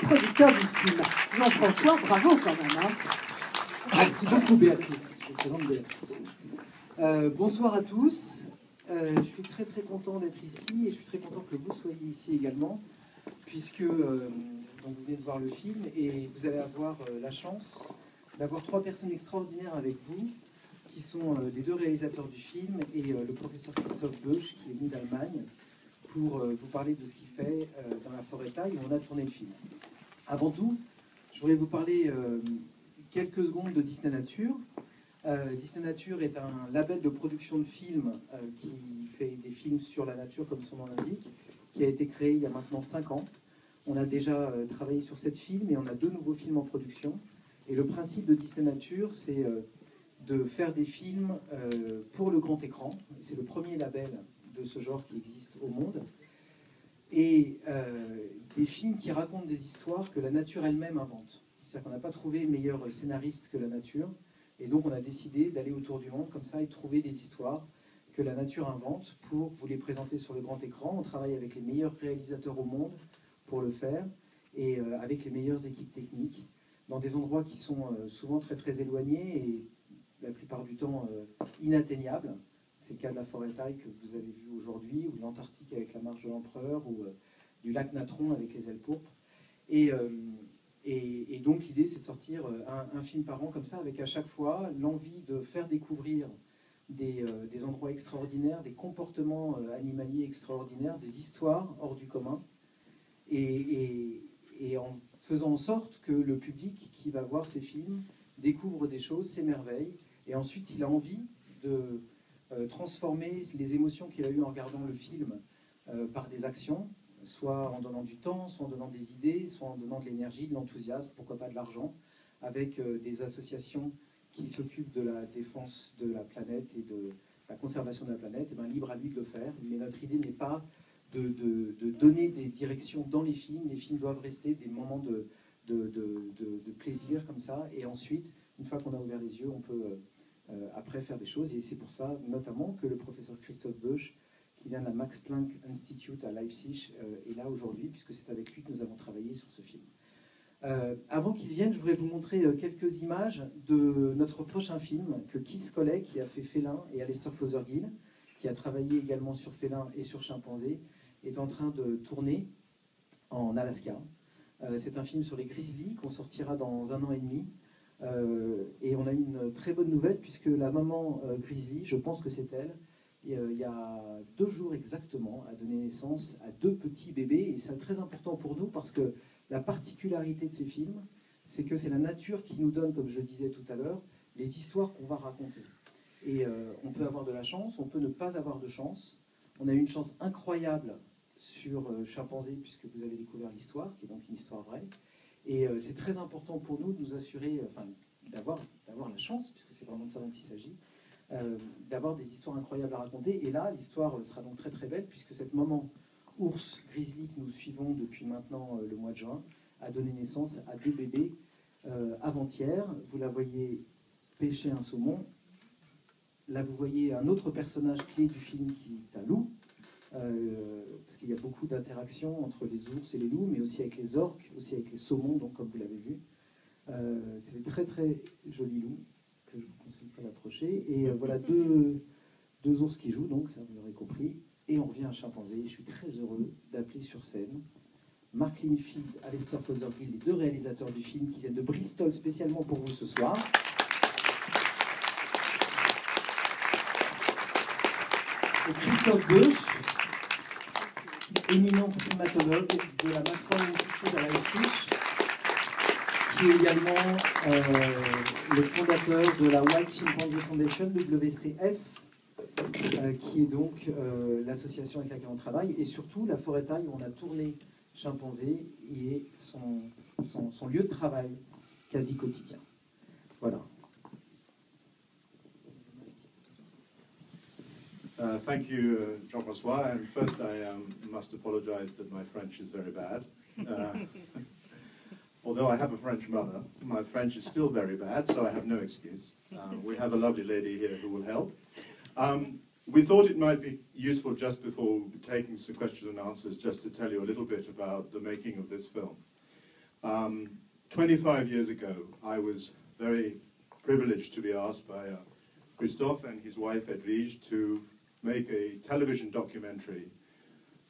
producteur du film. Jean-François, bravo quand même. Hein. Merci beaucoup Béatrice. Je présente Béatrice. Bonsoir à tous. Je suis très content d'être ici et je suis très content que vous soyez ici également, puisque donc vous venez de voir le film et vous allez avoir la chance d'avoir 3 personnes extraordinaires avec vous, qui sont les 2 réalisateurs du film et le professeur Christophe Beusch, qui est venu d'Allemagne, pour vous parler de ce qu'il fait dans la forêt taille où on a tourné le film. Avant tout, je voudrais vous parler quelques secondes de Disney Nature. Disney Nature est un label de production de films qui fait des films sur la nature, comme son nom l'indique, qui a été créé il y a maintenant 5 ans. On a déjà travaillé sur 7 films et on a 2 nouveaux films en production. Et le principe de Disney Nature, c'est de faire des films pour le grand écran. C'est le premier label de ce genre qui existe au monde. Et des films qui racontent des histoires que la nature elle-même invente. C'est-à-dire qu'on n'a pas trouvé meilleur scénariste que la nature. Et donc on a décidé d'aller autour du monde comme ça et trouver des histoires que la nature invente pour vous les présenter sur le grand écran. On travaille avec les meilleurs réalisateurs au monde pour le faire et avec les meilleures équipes techniques dans des endroits qui sont souvent très éloignés et la plupart du temps inatteignables. C'est le cas de la forêt taille que vous avez vu aujourd'hui, ou de l'Antarctique avec la marche de l'Empereur, ou du lac Natron avec les ailes pourpres. Et donc l'idée, c'est de sortir un film par an comme ça, avec à chaque fois l'envie de faire découvrir des endroits extraordinaires, des comportements animaliers extraordinaires, des histoires hors du commun, et en faisant en sorte que le public qui va voir ces films découvre des choses, s'émerveille, et ensuite il a envie de transformer les émotions qu'il a eues en regardant le film par des actions, soit en donnant du temps, soit en donnant des idées, soit en donnant de l'énergie, de l'enthousiasme, pourquoi pas de l'argent, avec des associations qui s'occupent de la défense de la planète et de la conservation de la planète. Et bien, libre à lui de le faire. Mais notre idée n'est pas de donner des directions dans les films. Les films doivent rester des moments de plaisir comme ça. Et ensuite, une fois qu'on a ouvert les yeux, on peut après faire des choses. Et c'est pour ça, notamment, que le professeur Christophe Beusch, qui vient de la Max Planck Institute à Leipzig, est là aujourd'hui, puisque c'est avec lui que nous avons travaillé sur ce film. Avant qu'il vienne, je voudrais vous montrer quelques images de notre prochain film, que Keith Colley, qui a fait Félin, et Alistair Fothergill, qui a travaillé également sur Félin et sur Chimpanzé, est en train de tourner en Alaska. C'est un film sur les grizzlies qu'on sortira dans 1 an et demi. Et on a une très bonne nouvelle, puisque la maman grizzly, je pense que c'est elle, il y a 2 jours exactement, a donné naissance à 2 petits bébés. Et c'est très important pour nous, parce que la particularité de ces films, c'est que c'est la nature qui nous donne, comme je le disais tout à l'heure, les histoires qu'on va raconter. Et on peut avoir de la chance, on peut ne pas avoir de chance. On a eu une chance incroyable sur Chimpanzé, puisque vous avez découvert l'histoire, qui est donc une histoire vraie. Et c'est très important pour nous de nous assurer, enfin, d'avoir la chance, puisque c'est vraiment de ça dont il s'agit, d'avoir des histoires incroyables à raconter. Et là, l'histoire sera donc très belle, puisque cette maman ours grizzly que nous suivons depuis maintenant le mois de juin a donné naissance à 2 bébés avant-hier. Vous la voyez pêcher un saumon. Là, vous voyez un autre personnage clé du film qui est un loup, parce qu'il y a beaucoup d'interactions entre les ours et les loups, mais aussi avec les orques, aussi avec les saumons, donc comme vous l'avez vu. C'est des très jolis loups que je vous conseille pas d'approcher. Et voilà deux ours qui jouent, donc ça vous l'aurez compris. Et on revient à Chimpanzé. Je suis très heureux d'appeler sur scène Mark Linfield, Alistair Fothergill, les 2 réalisateurs du film qui viennent de Bristol spécialement pour vous ce soir. Et Christophe Beusch, éminent primatologue de la Max Planck Institute à Leipzig, qui est également le fondateur de la Wild Chimpanzee Foundation, WCF, qui est donc l'association avec laquelle on travaille, et surtout la forêt taille où on a tourné Chimpanzé et son lieu de travail quasi quotidien. Voilà. Thank you, Jean-François. And first, I must apologize that my French is very bad. Although I have a French mother, my French is still very bad, so I have no excuse. We have a lovely lady here who will help. We thought it might be useful, just before taking some questions and answers, just to tell you a little bit about the making of this film. 25 years ago, I was very privileged to be asked by Christophe and his wife Edwige to make a television documentary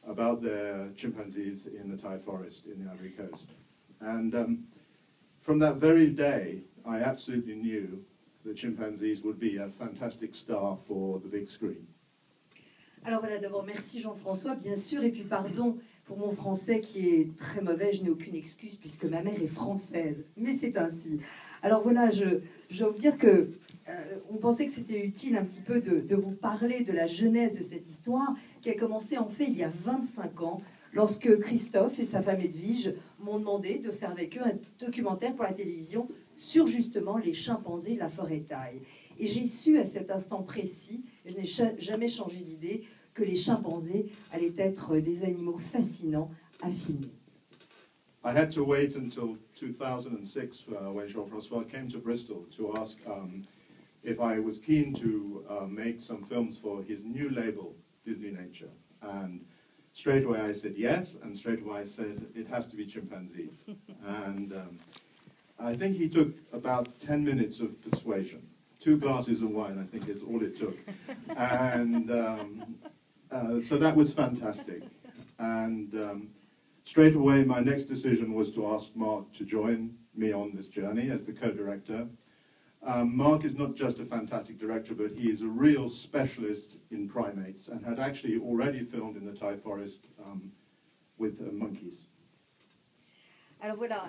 about their chimpanzees in the Thai forest in the Ivory Coast. And from that very day, I absolutely knew the chimpanzees would be a fantastic star for the big screen. Alors voilà, d'abord merci Jean-François, bien sûr, et puis pardon pour mon français qui est très mauvais, je n'ai aucune excuse puisque ma mère est française, mais c'est ainsi. Alors voilà, je dois vous dire que on pensait que c'était utile un petit peu de vous parler de la genèse de cette histoire qui a commencé en fait il y a 25 ans, lorsque Christophe et sa femme Edwige m'ont demandé de faire avec eux un documentaire pour la télévision sur justement les chimpanzés de la forêt thaï. Et j'ai su à cet instant précis, et je n'ai jamais changé d'idée, que les chimpanzés allaient être des animaux fascinants à filmer. I had to wait until 2006 when Jean-François came to Bristol to ask if I was keen to make some films for his new label, Disney Nature. And straight away I said yes, and straight away I said it has to be chimpanzees. And I think he took about 10 minutes of persuasion. 2 glasses of wine, I think, is all it took. And so that was fantastic. And straight away, my next decision was to ask Mark to join me on this journey as the co-director. Mark is not just a fantastic director, but he is a real specialist in primates and had actually already filmed in the Thai forest with monkeys. Alors voilà,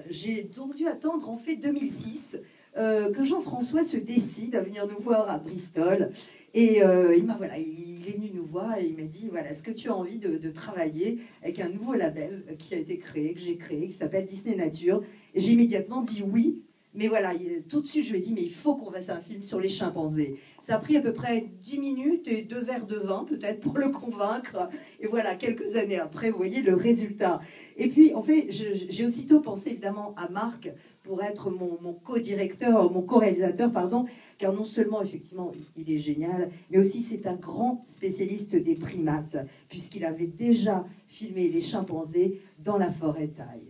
j'ai donc dû attendre en fait 2006 que Jean-François se décide à venir nous voir à Bristol. Et il est venu nous voir et il m'a dit, voilà, est-ce que tu as envie de travailler avec un nouveau label qui a été créé, que j'ai créé, qui s'appelle Disney Nature. Et j'ai immédiatement dit oui. Mais voilà, tout de suite, je lui ai dit, mais il faut qu'on fasse un film sur les chimpanzés. Ça a pris à peu près 10 minutes et 2 verres de vin, peut-être, pour le convaincre. Et voilà, quelques années après, vous voyez le résultat. Et puis, en fait, j'ai aussitôt pensé, évidemment, à Marc pour être mon co-directeur, mon co-réalisateur, pardon, car non seulement, effectivement, il est génial, mais aussi c'est un grand spécialiste des primates, puisqu'il avait déjà filmé les chimpanzés dans la forêt thaï.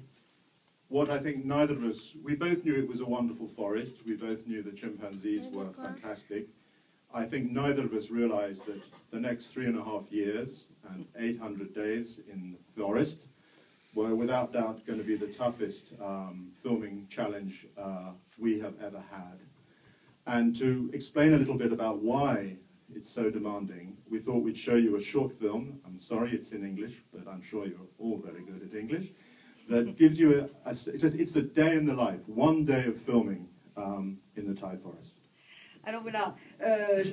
What I think neither of us, we both knew it was a wonderful forest, we both knew the chimpanzees were fantastic. I think neither of us realized that the next 3.5 years and 800 days in the forest were without doubt going to be the toughest filming challenge we have ever had. And to explain a little bit about why it's so demanding, we thought we'd show you a short film. I'm sorry it's in English, but I'm sure you're all very good at English. That gives you it's the day in the life, one day of filming in the Thai forest. Alors voilà,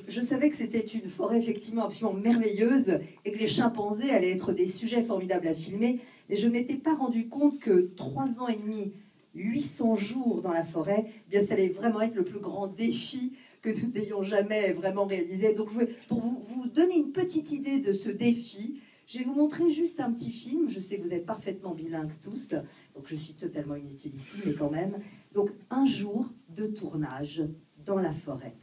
je savais que c'était une forêt effectivement absolument merveilleuse et que les chimpanzés allaient être des sujets formidables à filmer, mais je ne m'étais pas rendu compte que 3 ans et demi, 800 jours dans la forêt, eh bien ça allait vraiment être le plus grand défi que nous ayons jamais vraiment réalisé. Donc pour vous donner une petite idée de ce défi, je vais vous montrer juste un petit film. Je sais que vous êtes parfaitement bilingues tous, donc je suis totalement inutile ici, mais quand même. Donc, un jour de tournage dans la forêt.